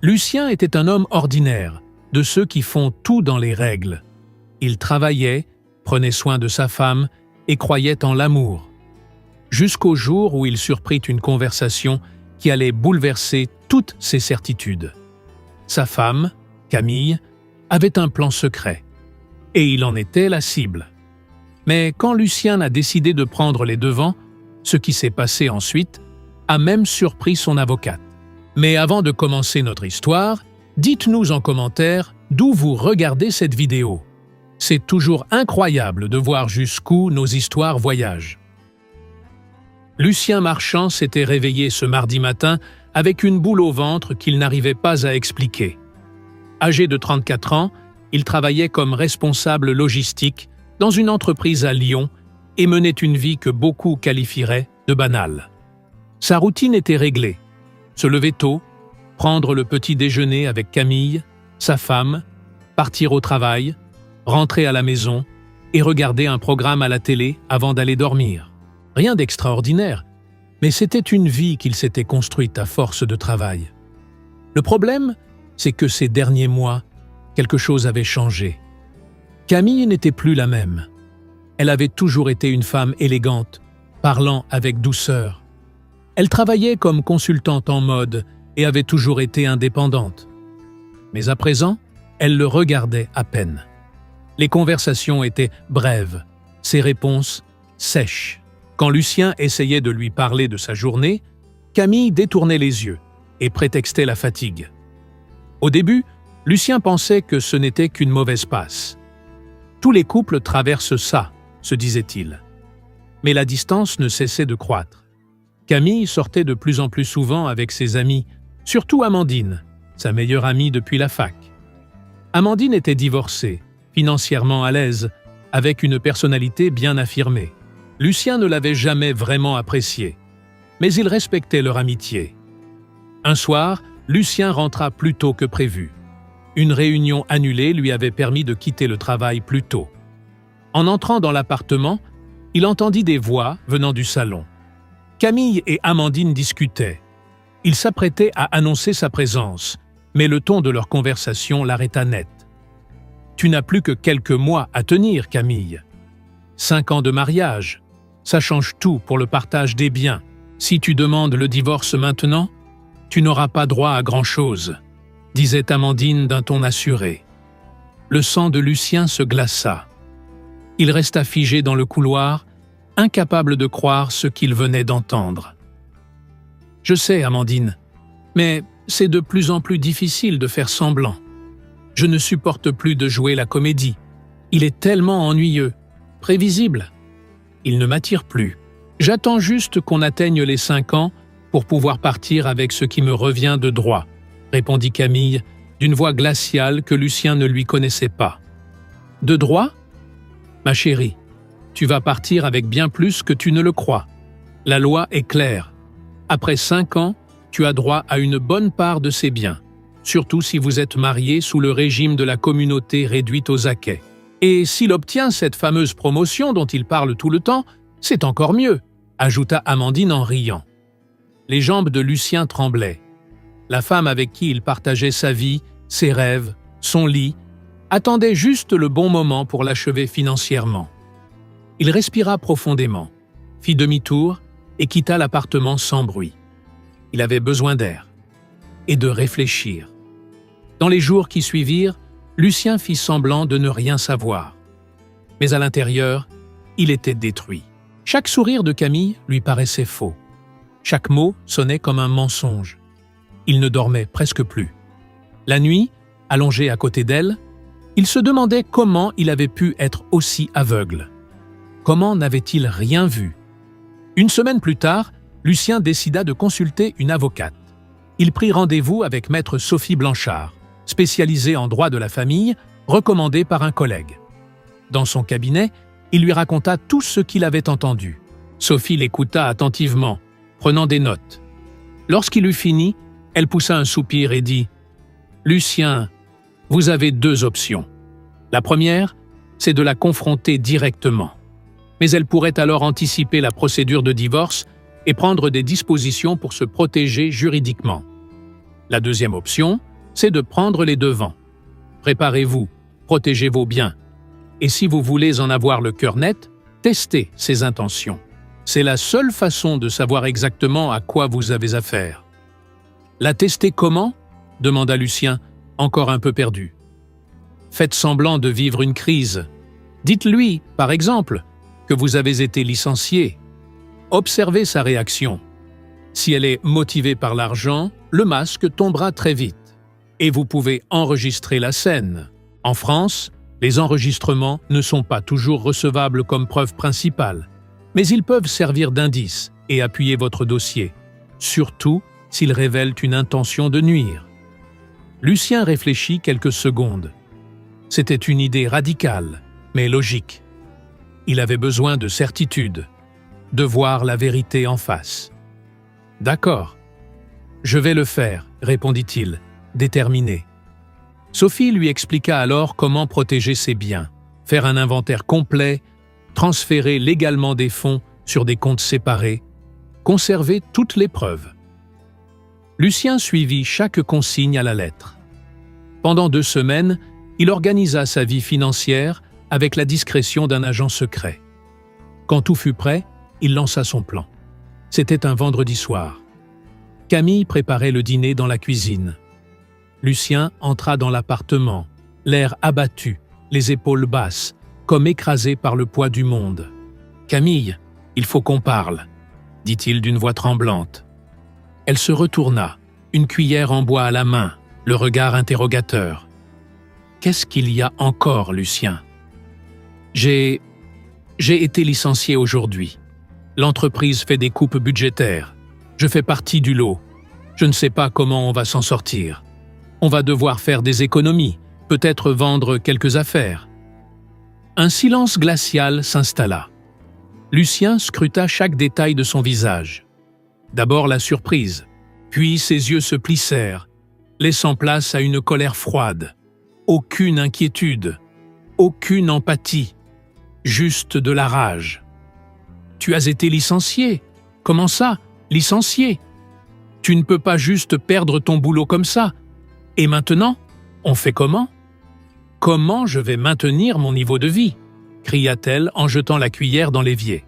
Lucien était un homme ordinaire, de ceux qui font tout dans les règles. Il travaillait, prenait soin de sa femme et croyait en l'amour. Jusqu'au jour où il surprit une conversation qui allait bouleverser toutes ses certitudes. Sa femme, Camille, avait un plan secret, et il en était la cible. Mais quand Lucien a décidé de prendre les devants, ce qui s'est passé ensuite a même surpris son avocate. Mais avant de commencer notre histoire, dites-nous en commentaire d'où vous regardez cette vidéo. C'est toujours incroyable de voir jusqu'où nos histoires voyagent. Lucien Marchand s'était réveillé ce mardi matin avec une boule au ventre qu'il n'arrivait pas à expliquer. Âgé de 34 ans, il travaillait comme responsable logistique dans une entreprise à Lyon et menait une vie que beaucoup qualifieraient de banale. Sa routine était réglée. Se lever tôt, prendre le petit déjeuner avec Camille, sa femme, partir au travail, rentrer à la maison et regarder un programme à la télé avant d'aller dormir. Rien d'extraordinaire, mais c'était une vie qu'il s'était construite à force de travail. Le problème, c'est que ces derniers mois, quelque chose avait changé. Camille n'était plus la même. Elle avait toujours été une femme élégante, parlant avec douceur. Elle travaillait comme consultante en mode et avait toujours été indépendante. Mais à présent, elle le regardait à peine. Les conversations étaient brèves, ses réponses sèches. Quand Lucien essayait de lui parler de sa journée, Camille détournait les yeux et prétextait la fatigue. Au début, Lucien pensait que ce n'était qu'une mauvaise passe. Tous les couples traversent ça, se disait-il. Mais la distance ne cessait de croître. Camille sortait de plus en plus souvent avec ses amis, surtout Amandine, sa meilleure amie depuis la fac. Amandine était divorcée, financièrement à l'aise, avec une personnalité bien affirmée. Lucien ne l'avait jamais vraiment appréciée, mais il respectait leur amitié. Un soir, Lucien rentra plus tôt que prévu. Une réunion annulée lui avait permis de quitter le travail plus tôt. En entrant dans l'appartement, il entendit des voix venant du salon. Camille et Amandine discutaient. Il s'apprêtait à annoncer sa présence, mais le ton de leur conversation l'arrêta net. « Tu n'as plus que quelques mois à tenir, Camille. 5 ans de mariage, ça change tout pour le partage des biens. Si tu demandes le divorce maintenant, tu n'auras pas droit à grand-chose, » disait Amandine d'un ton assuré. Le sang de Lucien se glaça. Il resta figé dans le couloir, incapable de croire ce qu'il venait d'entendre. « Je sais, Amandine, mais c'est de plus en plus difficile de faire semblant. Je ne supporte plus de jouer la comédie. Il est tellement ennuyeux, prévisible. Il ne m'attire plus. J'attends juste qu'on atteigne les 5 ans pour pouvoir partir avec ce qui me revient de droit, » répondit Camille, d'une voix glaciale que Lucien ne lui connaissait pas. « De droit ? Ma chérie, tu vas partir avec bien plus que tu ne le crois. La loi est claire. Après 5 ans, tu as droit à une bonne part de ses biens, surtout si vous êtes mariés sous le régime de la communauté réduite aux acquêts. Et s'il obtient cette fameuse promotion dont il parle tout le temps, c'est encore mieux, » ajouta Amandine en riant. Les jambes de Lucien tremblaient. La femme avec qui il partageait sa vie, ses rêves, son lit, attendait juste le bon moment pour l'achever financièrement. Il respira profondément, fit demi-tour et quitta l'appartement sans bruit. Il avait besoin d'air et de réfléchir. Dans les jours qui suivirent, Lucien fit semblant de ne rien savoir. Mais à l'intérieur, il était détruit. Chaque sourire de Camille lui paraissait faux. Chaque mot sonnait comme un mensonge. Il ne dormait presque plus. La nuit, allongé à côté d'elle, il se demandait comment il avait pu être aussi aveugle. Comment n'avait-il rien vu? Une semaine plus tard, Lucien décida de consulter une avocate. Il prit rendez-vous avec maître Sophie Blanchard, spécialisée en droit de la famille, recommandée par un collègue. Dans son cabinet, il lui raconta tout ce qu'il avait entendu. Sophie l'écouta attentivement, prenant des notes. Lorsqu'il eut fini, elle poussa un soupir et dit « Lucien, vous avez 2 options. La première, c'est de la confronter directement. Mais elle pourrait alors anticiper la procédure de divorce et prendre des dispositions pour se protéger juridiquement. La deuxième option, c'est de prendre les devants. Préparez-vous, protégez vos biens. Et si vous voulez en avoir le cœur net, testez ses intentions. C'est la seule façon de savoir exactement à quoi vous avez affaire. La tester comment ? Demanda Lucien, encore un peu perdu. Faites semblant de vivre une crise. Dites-lui, par exemple, que vous avez été licencié. Observez sa réaction. Si elle est motivée par l'argent, le masque tombera très vite. Et vous pouvez enregistrer la scène. En France, les enregistrements ne sont pas toujours recevables comme preuve principale, mais ils peuvent servir d'indice et appuyer votre dossier, surtout s'ils révèlent une intention de nuire. Lucien réfléchit quelques secondes. C'était une idée radicale, mais logique. Il avait besoin de certitude, de voir la vérité en face. « D'accord. Je vais le faire, » répondit-il, déterminé. Sophie lui expliqua alors comment protéger ses biens, faire un inventaire complet, transférer légalement des fonds sur des comptes séparés, conserver toutes les preuves. Lucien suivit chaque consigne à la lettre. Pendant 2 semaines, il organisa sa vie financière avec la discrétion d'un agent secret. Quand tout fut prêt, il lança son plan. C'était un vendredi soir. Camille préparait le dîner dans la cuisine. Lucien entra dans l'appartement, l'air abattu, les épaules basses, comme écrasé par le poids du monde. « Camille, il faut qu'on parle », dit-il d'une voix tremblante. Elle se retourna, une cuillère en bois à la main, le regard interrogateur. « Qu'est-ce qu'il y a encore, Lucien ?»« J'ai été licencié aujourd'hui. L'entreprise fait des coupes budgétaires. Je fais partie du lot. Je ne sais pas comment on va s'en sortir. On va devoir faire des économies, peut-être vendre quelques affaires. » Un silence glacial s'installa. Lucien scruta chaque détail de son visage. D'abord la surprise, puis ses yeux se plissèrent, laissant place à une colère froide. Aucune inquiétude, aucune empathie, juste de la rage. « Tu as été licencié. Comment ça, licencié ? Tu ne peux pas juste perdre ton boulot comme ça. Et maintenant, on fait comment ? Comment je vais maintenir mon niveau de vie ? Cria-t-elle en jetant la cuillère dans l'évier.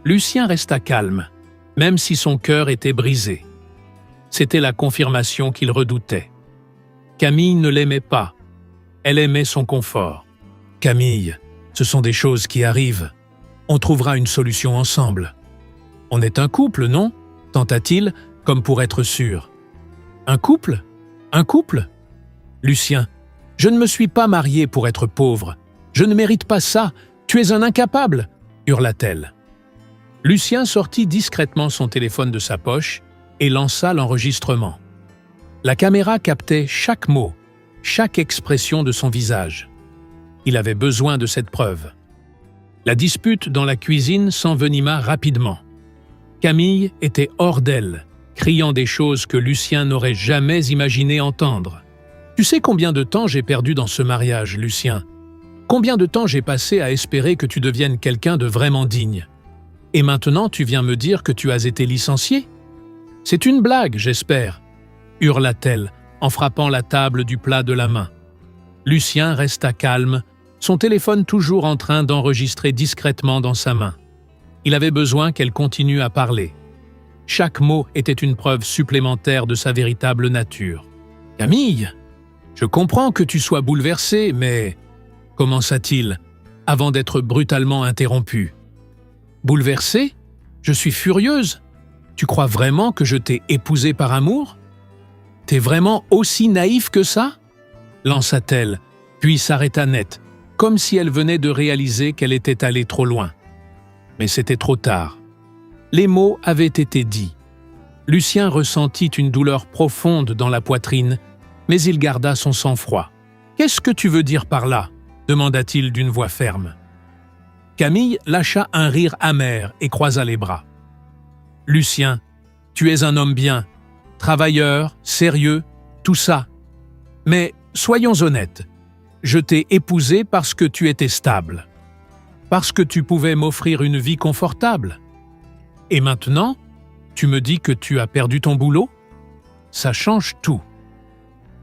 Lucien resta calme, même si son cœur était brisé. C'était la confirmation qu'il redoutait. Camille ne l'aimait pas. Elle aimait son confort. « Camille, ce sont des choses qui arrivent. On trouvera une solution ensemble. »« On est un couple, non ?» tenta-t-il, comme pour être sûr. « Un couple ? Un couple ? Lucien, je ne me suis pas marié pour être pauvre. Je ne mérite pas ça. Tu es un incapable !» hurla-t-elle. Lucien sortit discrètement son téléphone de sa poche et lança l'enregistrement. La caméra captait chaque mot, chaque expression de son visage. Il avait besoin de cette preuve. La dispute dans la cuisine s'envenima rapidement. Camille était hors d'elle, criant des choses que Lucien n'aurait jamais imaginé entendre. « Tu sais combien de temps j'ai perdu dans ce mariage, Lucien ? Combien de temps j'ai passé à espérer que tu deviennes quelqu'un de vraiment digne ? Et maintenant tu viens me dire que tu as été licencié ? C'est une blague, j'espère » hurla-t-elle en frappant la table du plat de la main. Lucien resta calme, son téléphone toujours en train d'enregistrer discrètement dans sa main. Il avait besoin qu'elle continue à parler. Chaque mot était une preuve supplémentaire de sa véritable nature. « Camille, je comprends que tu sois bouleversée, mais... » commença-t-il, avant d'être brutalement interrompu. « Bouleversée ? Je suis furieuse. Tu crois vraiment que je t'ai épousé par amour ? T'es vraiment aussi naïf que ça ?» lança-t-elle, puis s'arrêta net, comme si elle venait de réaliser qu'elle était allée trop loin. Mais c'était trop tard. Les mots avaient été dits. Lucien ressentit une douleur profonde dans la poitrine, mais il garda son sang-froid. « Qu'est-ce que tu veux dire par là ?» demanda-t-il d'une voix ferme. Camille lâcha un rire amer et croisa les bras. « Lucien, tu es un homme bien, travailleur, sérieux, tout ça. Mais soyons honnêtes, je t'ai épousé parce que tu étais stable, parce que tu pouvais m'offrir une vie confortable. Et maintenant, tu me dis que tu as perdu ton boulot ? Ça change tout. »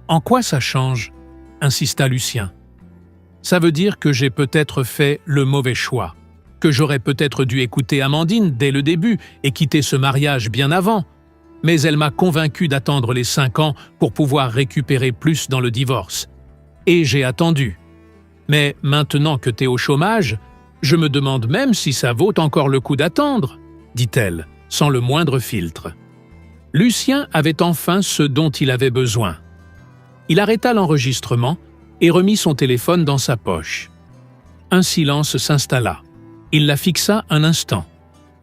En quoi ça change ? Insista Lucien. Ça veut dire que j'ai peut-être fait le mauvais choix, que j'aurais peut-être dû écouter Amandine dès le début et quitter ce mariage bien avant. Mais elle m'a convaincu d'attendre les 5 ans pour pouvoir récupérer plus dans le divorce. Et j'ai attendu. Mais maintenant que t'es au chômage, je me demande même si ça vaut encore le coup d'attendre, dit-elle, sans le moindre filtre. Lucien avait enfin ce dont il avait besoin. Il arrêta l'enregistrement et remit son téléphone dans sa poche. Un silence s'installa. Il la fixa un instant,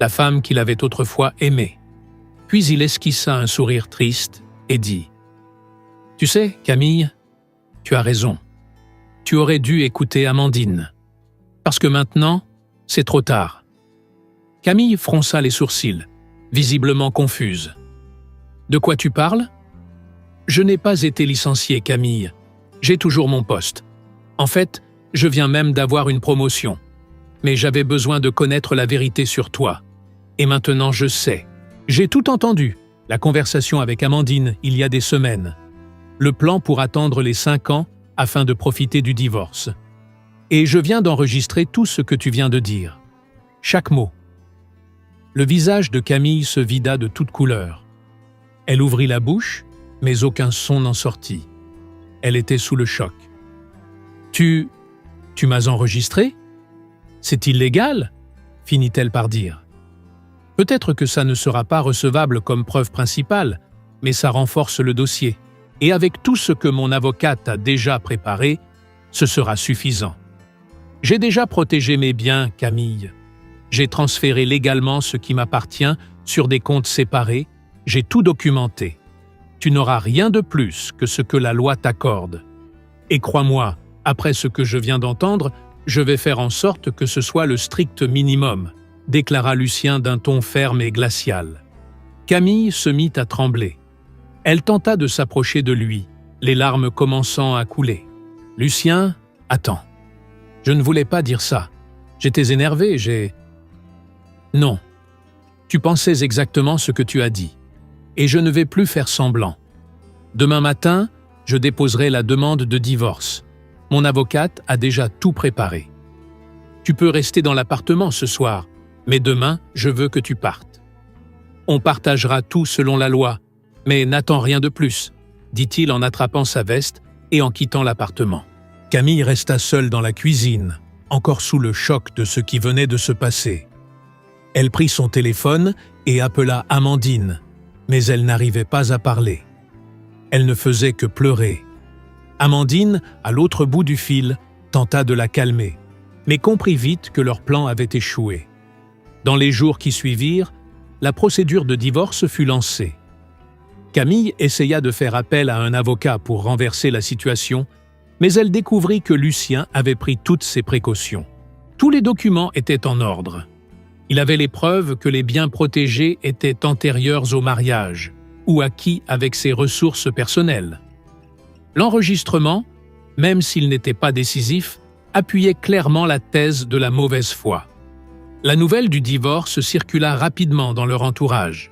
la femme qu'il avait autrefois aimée. Puis il esquissa un sourire triste et dit « Tu sais, Camille, tu as raison. Tu aurais dû écouter Amandine. Parce que maintenant, c'est trop tard. » Camille fronça les sourcils, visiblement confuse. « De quoi tu parles ? » « Je n'ai pas été licenciée, Camille. J'ai toujours mon poste. En fait, je viens même d'avoir une promotion. Mais j'avais besoin de connaître la vérité sur toi. Et maintenant je sais. J'ai tout entendu, la conversation avec Amandine il y a des semaines. Le plan pour attendre les 5 ans afin de profiter du divorce. Et je viens d'enregistrer tout ce que tu viens de dire. Chaque mot. » Le visage de Camille se vida de toutes couleurs. Elle ouvrit la bouche, mais aucun son n'en sortit. Elle était sous le choc. « Tu m'as enregistré ? C'est illégal ?» finit-elle par dire. « Peut-être que ça ne sera pas recevable comme preuve principale, mais ça renforce le dossier. Et avec tout ce que mon avocate a déjà préparé, ce sera suffisant. J'ai déjà protégé mes biens, Camille. J'ai transféré légalement ce qui m'appartient sur des comptes séparés, j'ai tout documenté. Tu n'auras rien de plus que ce que la loi t'accorde. Et crois-moi, après ce que je viens d'entendre, je vais faire en sorte que ce soit le strict minimum, déclara Lucien d'un ton ferme et glacial. Camille se mit à trembler. Elle tenta de s'approcher de lui, les larmes commençant à couler. « Lucien, attends. Je ne voulais pas dire ça. J'étais énervé, Non. Tu pensais exactement ce que tu as dit. Et je ne vais plus faire semblant. Demain matin, je déposerai la demande de divorce. Mon avocate a déjà tout préparé. Tu peux rester dans l'appartement ce soir, mais demain, je veux que tu partes. On partagera tout selon la loi, mais n'attends rien de plus, dit-il en attrapant sa veste et en quittant l'appartement. Camille resta seule dans la cuisine, encore sous le choc de ce qui venait de se passer. Elle prit son téléphone et appela Amandine, mais elle n'arrivait pas à parler. Elle ne faisait que pleurer. Amandine, à l'autre bout du fil, tenta de la calmer, mais comprit vite que leur plan avait échoué. Dans les jours qui suivirent, la procédure de divorce fut lancée. Camille essaya de faire appel à un avocat pour renverser la situation, mais elle découvrit que Lucien avait pris toutes ses précautions. Tous les documents étaient en ordre. Il avait les preuves que les biens protégés étaient antérieurs au mariage ou acquis avec ses ressources personnelles. L'enregistrement, même s'il n'était pas décisif, appuyait clairement la thèse de la mauvaise foi. La nouvelle du divorce circula rapidement dans leur entourage.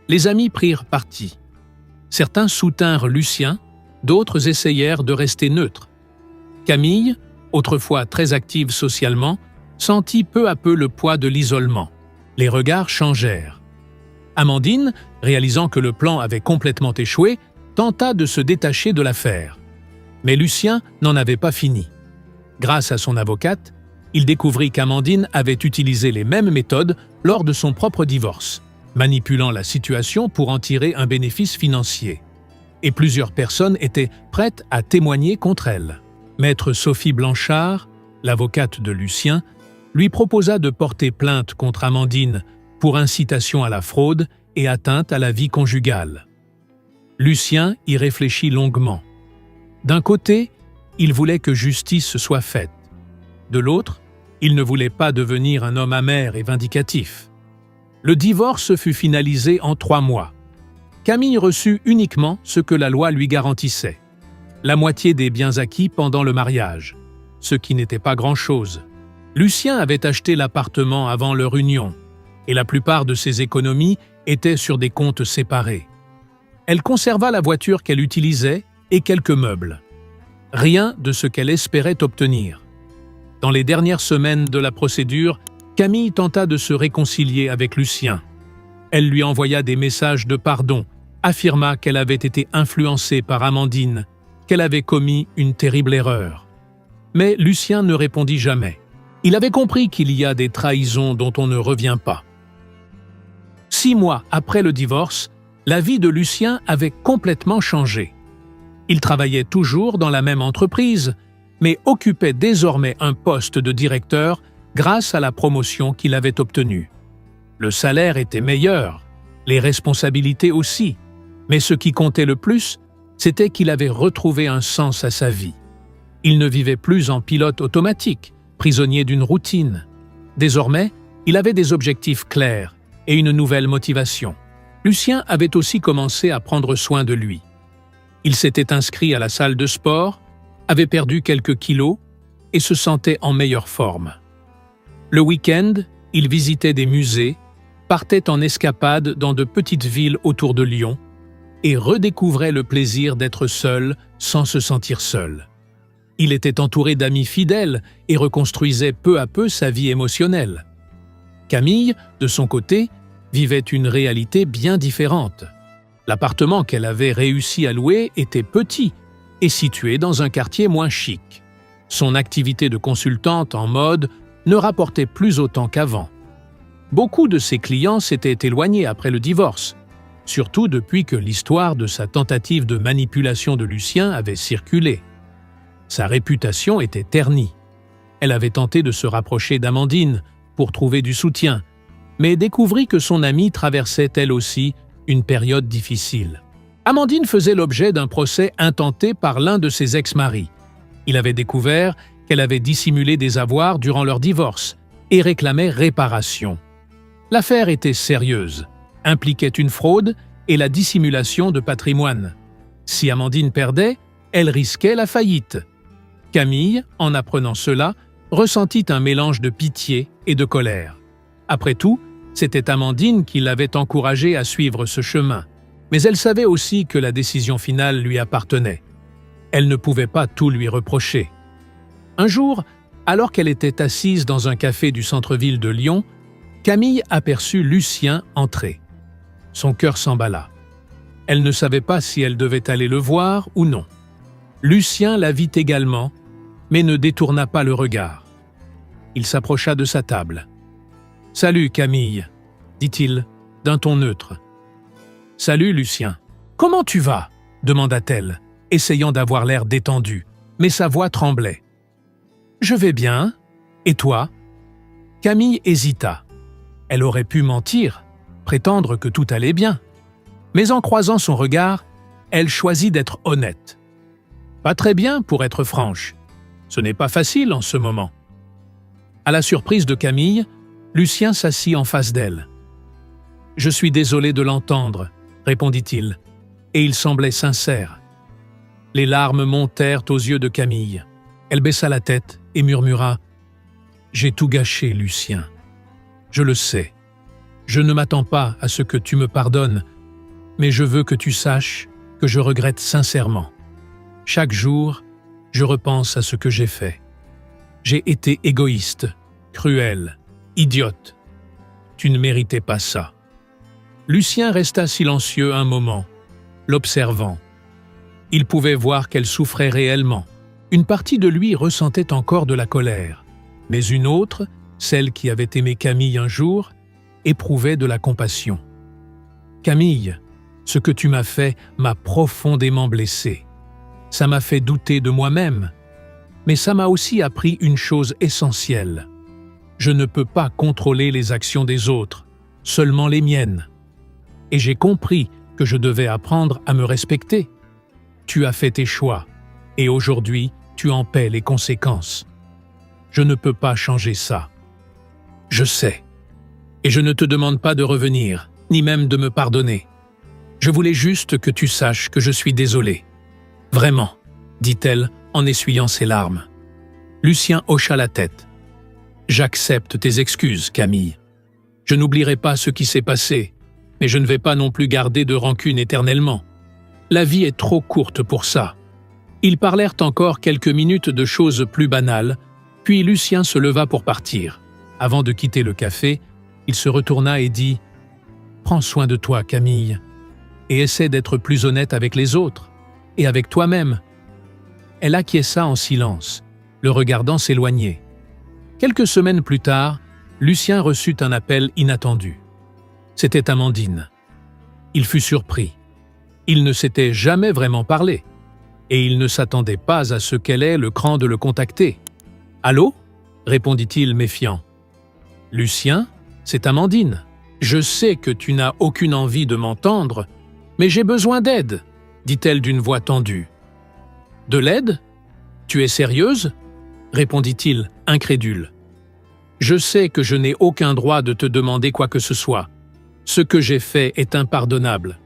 Les amis prirent parti. Certains soutinrent Lucien, d'autres essayèrent de rester neutres. Camille, autrefois très active socialement, sentit peu à peu le poids de l'isolement. Les regards changèrent. Amandine, réalisant que le plan avait complètement échoué, tenta de se détacher de l'affaire. Mais Lucien n'en avait pas fini. Grâce à son avocate, il découvrit qu'Amandine avait utilisé les mêmes méthodes lors de son propre divorce, manipulant la situation pour en tirer un bénéfice financier. Et plusieurs personnes étaient prêtes à témoigner contre elle. Maître Sophie Blanchard, l'avocate de Lucien, lui proposa de porter plainte contre Amandine pour incitation à la fraude et atteinte à la vie conjugale. Lucien y réfléchit longuement. D'un côté, il voulait que justice soit faite. De l'autre, il ne voulait pas devenir un homme amer et vindicatif. Le divorce fut finalisé en 3 mois. Camille reçut uniquement ce que la loi lui garantissait. La moitié des biens acquis pendant le mariage, ce qui n'était pas grand-chose. Lucien avait acheté l'appartement avant leur union, et la plupart de ses économies étaient sur des comptes séparés. Elle conserva la voiture qu'elle utilisait et quelques meubles. Rien de ce qu'elle espérait obtenir. Dans les dernières semaines de la procédure, Camille tenta de se réconcilier avec Lucien. Elle lui envoya des messages de pardon, affirma qu'elle avait été influencée par Amandine, qu'elle avait commis une terrible erreur. Mais Lucien ne répondit jamais. Il avait compris qu'il y a des trahisons dont on ne revient pas. 6 mois après le divorce, la vie de Lucien avait complètement changé. Il travaillait toujours dans la même entreprise, mais occupait désormais un poste de directeur grâce à la promotion qu'il avait obtenue. Le salaire était meilleur, les responsabilités aussi, mais ce qui comptait le plus, c'était qu'il avait retrouvé un sens à sa vie. Il ne vivait plus en pilote automatique, prisonnier d'une routine. Désormais, il avait des objectifs clairs et une nouvelle motivation. Lucien avait aussi commencé à prendre soin de lui. Il s'était inscrit à la salle de sport, avait perdu quelques kilos et se sentait en meilleure forme. Le week-end, il visitait des musées, partait en escapade dans de petites villes autour de Lyon et redécouvrait le plaisir d'être seul sans se sentir seul. Il était entouré d'amis fidèles et reconstruisait peu à peu sa vie émotionnelle. Camille, de son côté, vivait une réalité bien différente. L'appartement qu'elle avait réussi à louer était petit et situé dans un quartier moins chic. Son activité de consultante en mode ne rapportait plus autant qu'avant. Beaucoup de ses clients s'étaient éloignés après le divorce, surtout depuis que l'histoire de sa tentative de manipulation de Lucien avait circulé. Sa réputation était ternie. Elle avait tenté de se rapprocher d'Amandine pour trouver du soutien, mais découvrit que son amie traversait elle aussi une période difficile. Amandine faisait l'objet d'un procès intenté par l'un de ses ex-maris. Il avait découvert qu'elle avait dissimulé des avoirs durant leur divorce et réclamait réparation. L'affaire était sérieuse, impliquait une fraude et la dissimulation de patrimoine. Si Amandine perdait, elle risquait la faillite. Camille, en apprenant cela, ressentit un mélange de pitié et de colère. Après tout, c'était Amandine qui l'avait encouragée à suivre ce chemin, mais elle savait aussi que la décision finale lui appartenait. Elle ne pouvait pas tout lui reprocher. Un jour, alors qu'elle était assise dans un café du centre-ville de Lyon, Camille aperçut Lucien entrer. Son cœur s'emballa. Elle ne savait pas si elle devait aller le voir ou non. Lucien la vit également, mais ne détourna pas le regard. Il s'approcha de sa table. « Salut, Camille », dit-il, d'un ton neutre. « Salut, Lucien. Comment tu vas » demanda-t-elle, essayant d'avoir l'air détendu, mais sa voix tremblait. « Je vais bien. Et toi » Camille hésita. Elle aurait pu mentir, prétendre que tout allait bien. Mais en croisant son regard, elle choisit d'être honnête. « Pas très bien, pour être franche. Ce n'est pas facile en ce moment. » À la surprise de Camille, Lucien s'assit en face d'elle. « Je suis désolé de l'entendre, » répondit-il, et il semblait sincère. Les larmes montèrent aux yeux de Camille. Elle baissa la tête et murmura « J'ai tout gâché, Lucien. Je le sais. Je ne m'attends pas à ce que tu me pardonnes, mais je veux que tu saches que je regrette sincèrement. Chaque jour, je repense à ce que j'ai fait. J'ai été égoïste, cruel, idiote. Tu ne méritais pas ça. » Lucien resta silencieux un moment, l'observant. Il pouvait voir qu'elle souffrait réellement. Une partie de lui ressentait encore de la colère, mais une autre, celle qui avait aimé Camille un jour, éprouvait de la compassion. « Camille, ce que tu m'as fait m'a profondément blessé. Ça m'a fait douter de moi-même, mais ça m'a aussi appris une chose essentielle. Je ne peux pas contrôler les actions des autres, seulement les miennes. Et j'ai compris que je devais apprendre à me respecter. Tu as fait tes choix, et aujourd'hui, tu en paies les conséquences. Je ne peux pas changer ça. Je sais. Et je ne te demande pas de revenir, ni même de me pardonner. Je voulais juste que tu saches que je suis désolé. Vraiment, dit-elle en essuyant ses larmes. Lucien hocha la tête. J'accepte tes excuses, Camille. Je n'oublierai pas ce qui s'est passé, mais je ne vais pas non plus garder de rancune éternellement. La vie est trop courte pour ça. Ils parlèrent encore quelques minutes de choses plus banales, puis Lucien se leva pour partir. Avant de quitter le café, il se retourna et dit « Prends soin de toi, Camille, et essaie d'être plus honnête avec les autres, et avec toi-même. » Elle acquiesça en silence, le regardant s'éloigner. Quelques semaines plus tard, Lucien reçut un appel inattendu. C'était Amandine. Il fut surpris. Ils ne s'étaient jamais vraiment parlé, et il ne s'attendait pas à ce qu'elle ait le cran de le contacter. « Allô » répondit-il méfiant. « Lucien, c'est Amandine. Je sais que tu n'as aucune envie de m'entendre, mais j'ai besoin d'aide, dit-elle d'une voix tendue. « De l'aide ? Tu es sérieuse » répondit-il, incrédule. « Je sais que je n'ai aucun droit de te demander quoi que ce soit. Ce que j'ai fait est impardonnable.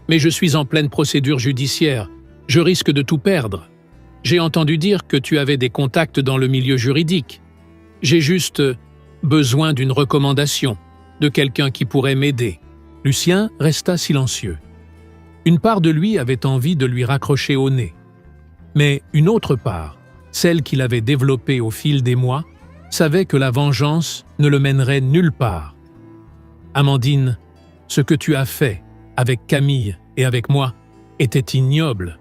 Mais je suis en pleine procédure judiciaire. Je risque de tout perdre. J'ai entendu dire que tu avais des contacts dans le milieu juridique. J'ai juste besoin d'une recommandation, de quelqu'un qui pourrait m'aider. » Lucien resta silencieux. Une part de lui avait envie de lui raccrocher au nez. Mais une autre part, celle qu'il avait développée au fil des mois, savait que la vengeance ne le mènerait nulle part. « Amandine, ce que tu as fait, avec Camille et avec moi, était ignoble.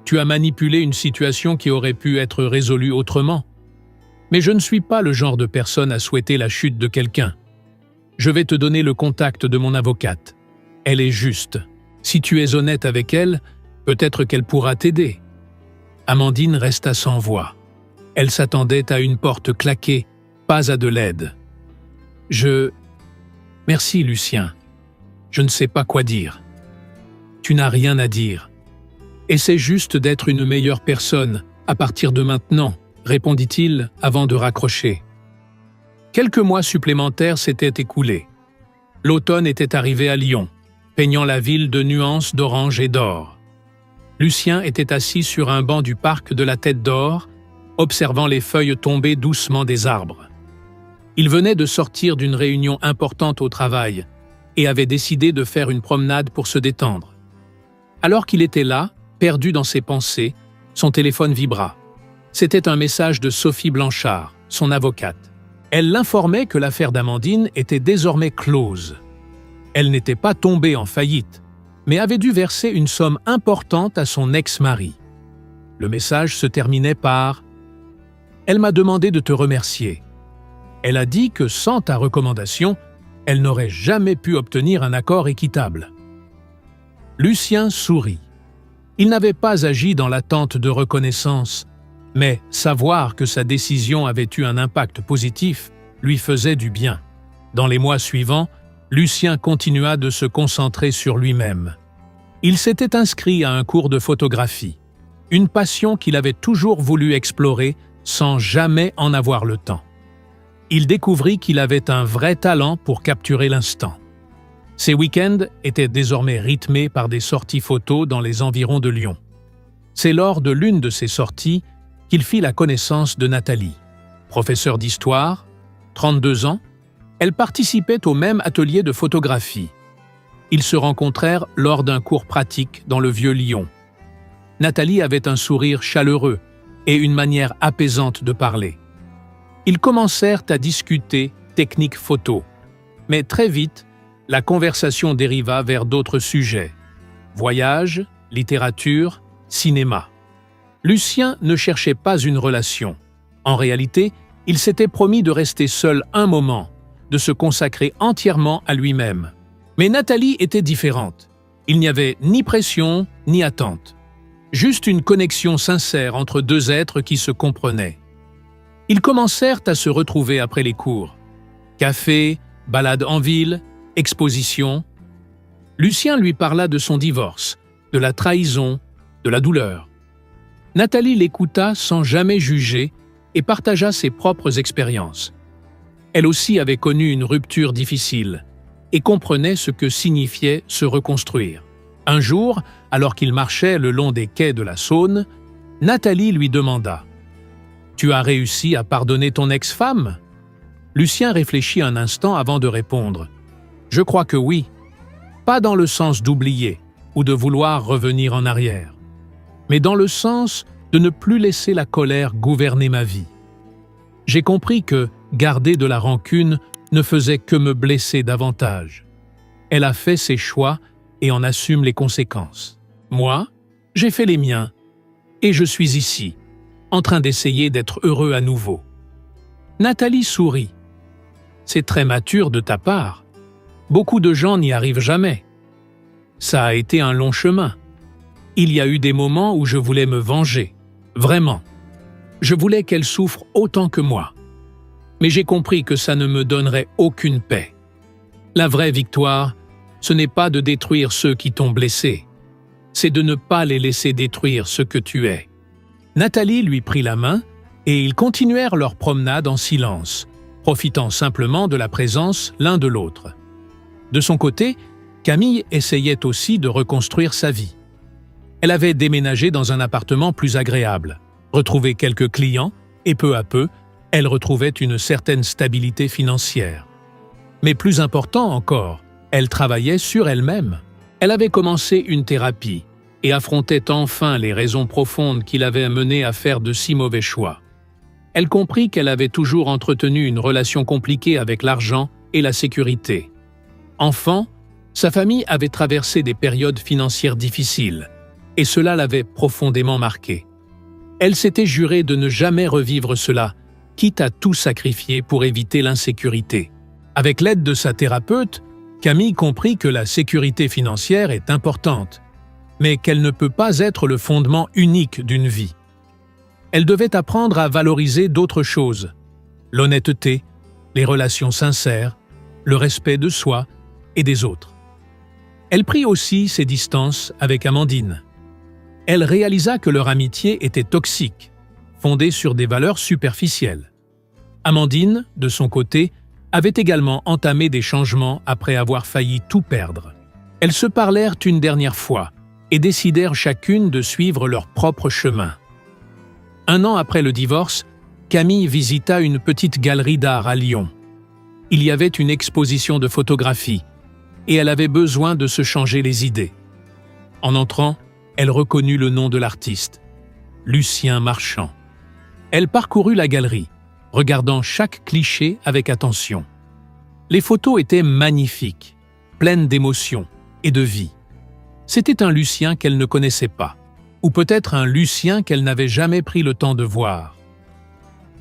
Tu as manipulé une situation qui aurait pu être résolue autrement. Mais je ne suis pas le genre de personne à souhaiter la chute de quelqu'un. Je vais te donner le contact de mon avocate. Elle est juste. Si tu es honnête avec elle, peut-être qu'elle pourra t'aider. » Amandine resta sans voix. Elle s'attendait à une porte claquée, pas à de l'aide. « Merci, Lucien. Je ne sais pas quoi dire. » « Tu n'as rien à dire. Essaie juste d'être une meilleure personne à partir de maintenant, » répondit-il avant de raccrocher. Quelques mois supplémentaires s'étaient écoulés. L'automne était arrivé à Lyon, peignant la ville de nuances d'orange et d'or. Lucien était assis sur un banc du parc de la Tête d'Or, observant les feuilles tomber doucement des arbres. Il venait de sortir d'une réunion importante au travail et avait décidé de faire une promenade pour se détendre. Alors qu'il était là, perdu dans ses pensées, son téléphone vibra. C'était un message de Sophie Blanchard, son avocate. Elle l'informait que l'affaire d'Amandine était désormais close. Elle n'était pas tombée en faillite, mais avait dû verser une somme importante à son ex-mari. Le message se terminait par « Elle m'a demandé de te remercier. Elle a dit que sans ta recommandation, elle n'aurait jamais pu obtenir un accord équitable. » Lucien sourit. Il n'avait pas agi dans l'attente de reconnaissance, mais savoir que sa décision avait eu un impact positif lui faisait du bien. Dans les mois suivants, Lucien continua de se concentrer sur lui-même. Il s'était inscrit à un cours de photographie, une passion qu'il avait toujours voulu explorer sans jamais en avoir le temps. Il découvrit qu'il avait un vrai talent pour capturer l'instant. Ses week-ends étaient désormais rythmés par des sorties photos dans les environs de Lyon. C'est lors de l'une de ces sorties qu'il fit la connaissance de Nathalie. Professeure d'histoire, 32 ans, elle participait au même atelier de photographie. Ils se rencontrèrent lors d'un cours pratique dans le vieux Lyon. Nathalie avait un sourire chaleureux et une manière apaisante de parler. Ils commencèrent à discuter technique photo, mais très vite, la conversation dériva vers d'autres sujets. Voyage, littérature, cinéma. Lucien ne cherchait pas une relation. En réalité, il s'était promis de rester seul un moment, de se consacrer entièrement à lui-même. Mais Nathalie était différente. Il n'y avait ni pression, ni attente. Juste une connexion sincère entre deux êtres qui se comprenaient. Ils commencèrent à se retrouver après les cours. Café, balade en ville, exposition. Lucien lui parla de son divorce, de la trahison, de la douleur. Nathalie l'écouta sans jamais juger et partagea ses propres expériences. Elle aussi avait connu une rupture difficile et comprenait ce que signifiait se reconstruire. Un jour, alors qu'il marchait le long des quais de la Saône, Nathalie lui demanda « Tu as réussi à pardonner ton ex-femme » Lucien réfléchit un instant avant de répondre « Je crois que oui, pas dans le sens d'oublier ou de vouloir revenir en arrière. mais dans le sens de ne plus laisser la colère gouverner ma vie. J'ai compris que garder de la rancune ne faisait que me blesser davantage. Elle a fait ses choix et en assume les conséquences. Moi, j'ai fait les miens, et je suis ici, en train d'essayer d'être heureux à nouveau. Nathalie sourit. C'est très mature de ta part. Beaucoup de gens n'y arrivent jamais. Ça a été un long chemin. Il y a eu des moments où je voulais me venger. Vraiment. Je voulais qu'elle souffre autant que moi. Mais j'ai compris que ça ne me donnerait aucune paix. La vraie victoire, ce n'est pas de détruire ceux qui t'ont blessé. C'est de ne pas les laisser détruire ce que tu es. Nathalie lui prit la main et ils continuèrent leur promenade en silence, profitant simplement de la présence l'un de l'autre. De son côté, Camille essayait aussi de reconstruire sa vie. Elle avait déménagé dans un appartement plus agréable, retrouvé quelques clients et peu à peu, elle retrouvait une certaine stabilité financière. Mais plus important encore, elle travaillait sur elle-même. Elle avait commencé une thérapie et affrontait enfin les raisons profondes qui l'avaient menée à faire de si mauvais choix. Elle comprit qu'elle avait toujours entretenu une relation compliquée avec l'argent et la sécurité. Enfant, sa famille avait traversé des périodes financières difficiles, et cela l'avait profondément marquée. Elle s'était jurée de ne jamais revivre cela, quitte à tout sacrifier pour éviter l'insécurité. Avec l'aide de sa thérapeute, Camille comprit que la sécurité financière est importante, mais qu'elle ne peut pas être le fondement unique d'une vie. Elle devait apprendre à valoriser d'autres choses, l'honnêteté, les relations sincères, le respect de soi et des autres. Elle prit aussi ses distances avec Amandine. Elle réalisa que leur amitié était toxique, fondée sur des valeurs superficielles. Amandine, de son côté, avait également entamé des changements après avoir failli tout perdre. Elles se parlèrent une dernière fois et décidèrent chacune de suivre leur propre chemin. 1 an après le divorce, Camille visita une petite galerie d'art à Lyon. Il y avait une exposition de photographie et elle avait besoin de se changer les idées. En entrant, elle reconnut le nom de l'artiste, Lucien Marchand. Elle parcourut la galerie, regardant chaque cliché avec attention. Les photos étaient magnifiques, pleines d'émotion et de vie. C'était un Lucien qu'elle ne connaissait pas, ou peut-être un Lucien qu'elle n'avait jamais pris le temps de voir.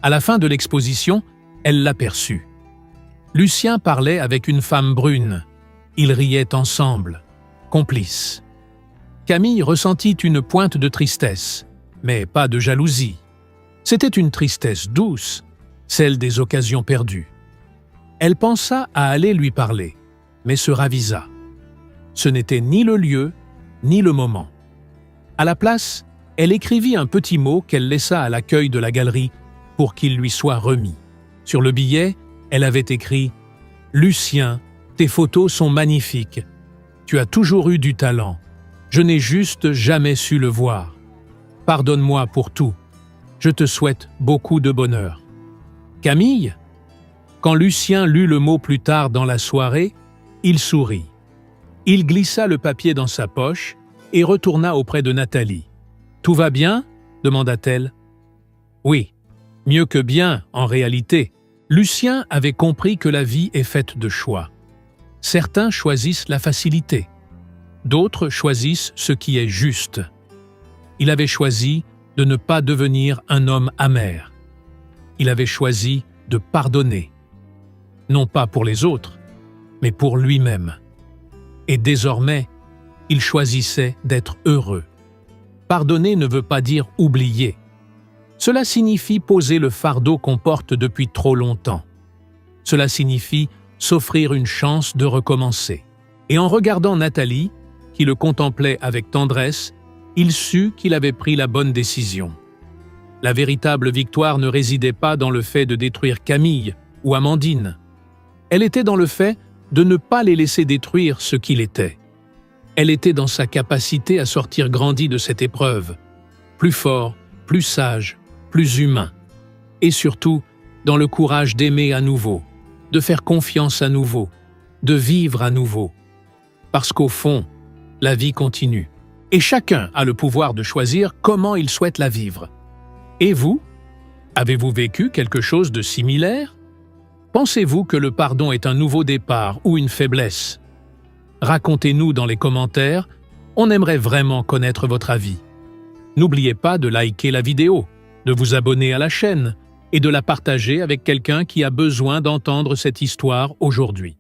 À la fin de l'exposition, elle l'aperçut. Lucien parlait avec une femme brune. Ils riaient ensemble, complices. Camille ressentit une pointe de tristesse, mais pas de jalousie. C'était une tristesse douce, celle des occasions perdues. Elle pensa à aller lui parler, mais se ravisa. Ce n'était ni le lieu, ni le moment. À la place, elle écrivit un petit mot qu'elle laissa à l'accueil de la galerie pour qu'il lui soit remis. Sur le billet, elle avait écrit « Lucien, tes photos sont magnifiques. Tu as toujours eu du talent. Je n'ai juste jamais su le voir. Pardonne-moi pour tout. Je te souhaite beaucoup de bonheur. » Camille? Quand Lucien lut le mot plus tard dans la soirée, il sourit. Il glissa le papier dans sa poche et retourna auprès de Nathalie. « Tout va bien ?» demanda-t-elle. « Oui, mieux que bien, en réalité. » Lucien avait compris que la vie est faite de choix. Certains choisissent la facilité. D'autres choisissent ce qui est juste. Il avait choisi de ne pas devenir un homme amer. Il avait choisi de pardonner. Non pas pour les autres, mais pour lui-même. Et désormais, il choisissait d'être heureux. Pardonner ne veut pas dire oublier. Cela signifie poser le fardeau qu'on porte depuis trop longtemps. Cela signifie s'offrir une chance de recommencer. Et en regardant Nathalie, qui le contemplait avec tendresse, il sut qu'il avait pris la bonne décision. La véritable victoire ne résidait pas dans le fait de détruire Camille ou Amandine. Elle était dans le fait de ne pas les laisser détruire ce qu'il était. Elle était dans sa capacité à sortir grandi de cette épreuve, plus fort, plus sage, plus humain, et surtout dans le courage d'aimer à nouveau, de faire confiance à nouveau, de vivre à nouveau. Parce qu'au fond, la vie continue. Et chacun a le pouvoir de choisir comment il souhaite la vivre. Et vous? Avez-vous vécu quelque chose de similaire? Pensez-vous que le pardon est un nouveau départ ou une faiblesse? Racontez-nous dans les commentaires, on aimerait vraiment connaître votre avis. N'oubliez pas de liker la vidéo, de vous abonner à la chaîne et de la partager avec quelqu'un qui a besoin d'entendre cette histoire aujourd'hui.